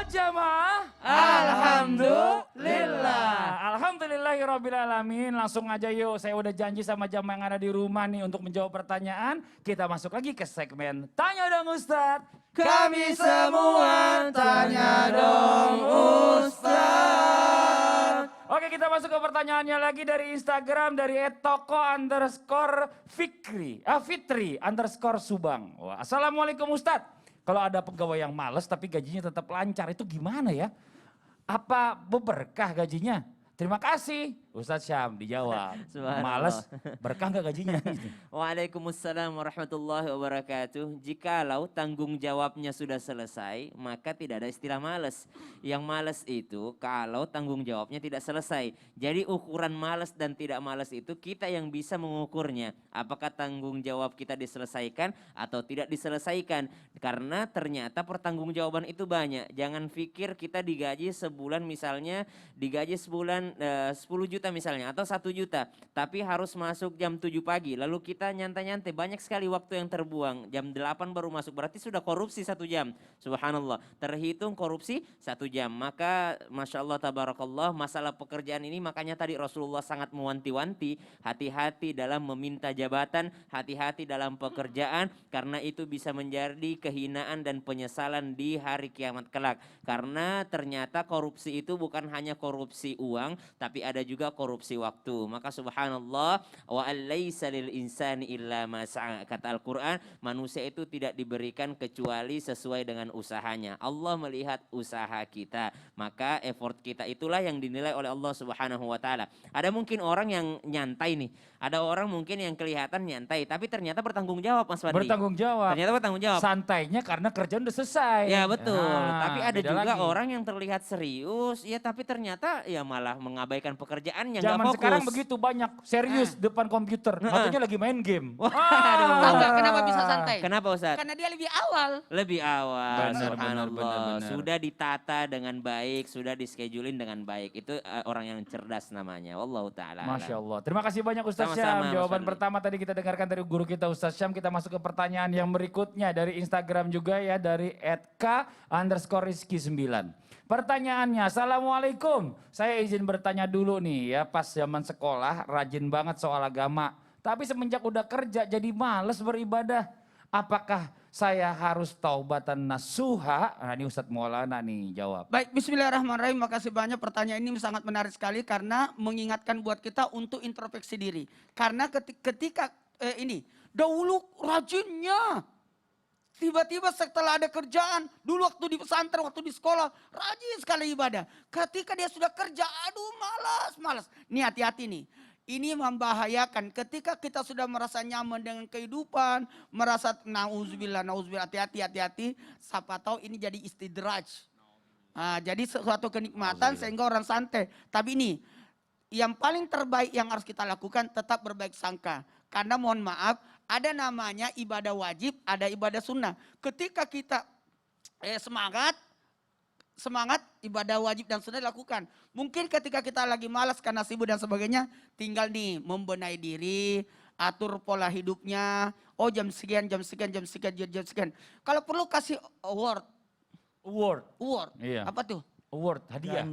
jamaah? Alhamdulillah. Alhamdulillahirrabbilalamin. Langsung aja yuk, saya udah janji sama jamaah yang ada di rumah nih untuk menjawab pertanyaan. Kita masuk lagi ke segmen Tanya Dong Ustadz. Kami semua tanya dong Ustaz. Oke, kita masuk ke pertanyaannya lagi dari Instagram dari @toko_fitri_subang. Wah, Assalamualaikum Ustadz. Kalau ada pegawai yang males tapi gajinya tetap lancar itu gimana ya? Apa berkah gajinya? Terima kasih. Ustadz Syam dijawab. Males, berkah nggak gajinya? Waalaikumsalam warahmatullahi wabarakatuh. Jikalau tanggung jawabnya sudah selesai, maka tidak ada istilah males. Yang males itu kalau tanggung jawabnya tidak selesai. Jadi ukuran males dan tidak males itu kita yang bisa mengukurnya. Apakah tanggung jawab kita diselesaikan atau tidak diselesaikan. Karena ternyata pertanggungjawaban itu banyak. Jangan pikir kita digaji sebulan misalnya, digaji sebulan 10 juta misalnya atau 1 juta, tapi harus masuk jam 7 pagi lalu kita nyantai-nyantai, banyak sekali waktu yang terbuang, jam 8 baru masuk, berarti sudah korupsi 1 jam, subhanallah, terhitung korupsi 1 jam. Maka Masya Allah tabarakallah, masalah pekerjaan ini makanya tadi Rasulullah sangat mewanti-wanti, hati-hati dalam meminta jabatan, hati-hati dalam pekerjaan, karena itu bisa menjadi kehinaan dan penyesalan di hari kiamat kelak. Karena ternyata korupsi itu bukan hanya korupsi uang, tapi ada juga korupsi waktu. Maka subhanallah, wa alaysa lil insani illa ma sa'a. Kata Al-Qur'an, manusia itu tidak diberikan kecuali sesuai dengan usahanya. Allah melihat usaha kita, maka effort kita itulah yang dinilai oleh Allah Subhanahu wa taala. Ada mungkin orang yang nyantai nih. Ada orang mungkin yang kelihatan nyantai tapi ternyata bertanggung jawab, Mas Fadli. Bertanggung jawab. Ternyata bertanggung jawab. Santainya karena kerjaan udah selesai. Ya betul. Tapi ada juga lagi orang yang terlihat serius, ya tapi ternyata ya malah mengabaikan pekerjaan yang zaman gak fokus. sekarang begitu banyak serius depan komputer, katanya lagi main game. Tahu nggak kenapa bisa santai? Kenapa Ustaz? Karena dia lebih awal. Lebih awal, Benar, subhanallah. benar. Sudah ditata dengan baik, sudah dischedulin dengan baik. Itu orang yang cerdas namanya. Wallahu ta'ala. Masya Allah. Terima kasih banyak Ustaz Sama-sama, Syam. Jawaban Mas Fadli. pertama tadi kita dengarkan dari guru kita Ustaz Syam. Kita masuk ke pertanyaan yang berikutnya dari Instagram juga ya, dari @k_rizky9. Pertanyaannya, Assalamualaikum. Saya izin bertanya dulu nih ya, pas zaman sekolah rajin banget soal agama. Tapi semenjak udah kerja jadi males beribadah. Apakah saya harus taubatan nasuha? Nah ini Ustadz Maulana nih jawab. Baik, bismillahirrahmanirrahim. Makasih banyak, pertanyaan ini sangat menarik sekali karena mengingatkan buat kita untuk introspeksi diri. Karena ketika ini, dahulu rajinnya. Tiba-tiba setelah ada kerjaan, dulu waktu di pesantren, waktu di sekolah, rajin sekali ibadah. Ketika dia sudah kerja, aduh malas. Nih hati-hati nih. Ini membahayakan ketika kita sudah merasa nyaman dengan kehidupan, merasa nauzubillah, hati-hati. Siapa tahu ini jadi istidraj. Nah, jadi suatu kenikmatan sehingga orang santai. Tapi ini, yang paling terbaik yang harus kita lakukan tetap berbaik sangka. Karena mohon maaf, ada namanya ibadah wajib, ada ibadah sunnah. Ketika kita semangat ibadah wajib dan sunnah dilakukan. Mungkin ketika kita lagi malas karena sibuk dan sebagainya, tinggal nih membenahi diri, atur pola hidupnya. Oh jam sekian. Kalau perlu kasih award. Iya. Apa tuh? Award, hadiah.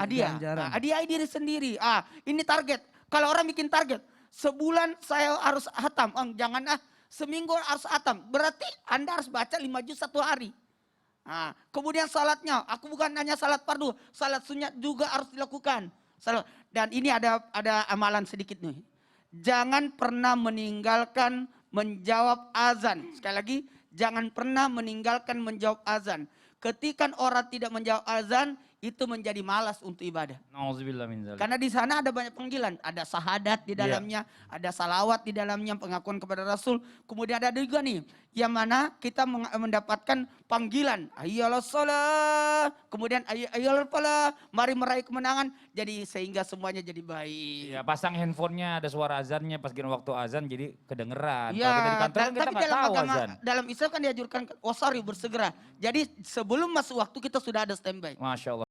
Hadiah diri sendiri. Ini target. Kalau orang bikin target, sebulan saya harus hatam. Jangan seminggu harus hatam. Berarti Anda harus baca 5 juz 1 hari. Kemudian salatnya, aku bukan hanya salat fardu, salat sunat juga harus dilakukan. Dan ini ada amalan sedikit nih. Jangan pernah meninggalkan menjawab azan. Sekali lagi, jangan pernah meninggalkan menjawab azan. Ketika orang tidak menjawab azan, itu menjadi malas untuk ibadah. Nauzubillah min dzalik. Karena di sana ada banyak panggilan, ada sahadat di dalamnya, ada salawat di dalamnya, pengakuan kepada Rasul. Kemudian ada juga nih, yang mana kita mendapatkan panggilan, ayyala sholat, kemudian ayyala falah, mari meraih kemenangan. Jadi sehingga semuanya jadi baik. Ya, pasang handphonenya ada suara azannya pas kira waktu azan jadi kedengeran. Ya, Kalau kita di kantor kan kita tapi nggak tahu azan. dalam Islam kan dianjurkan wasari bersegera. Jadi sebelum masuk waktu kita sudah ada standby. Masya Allah.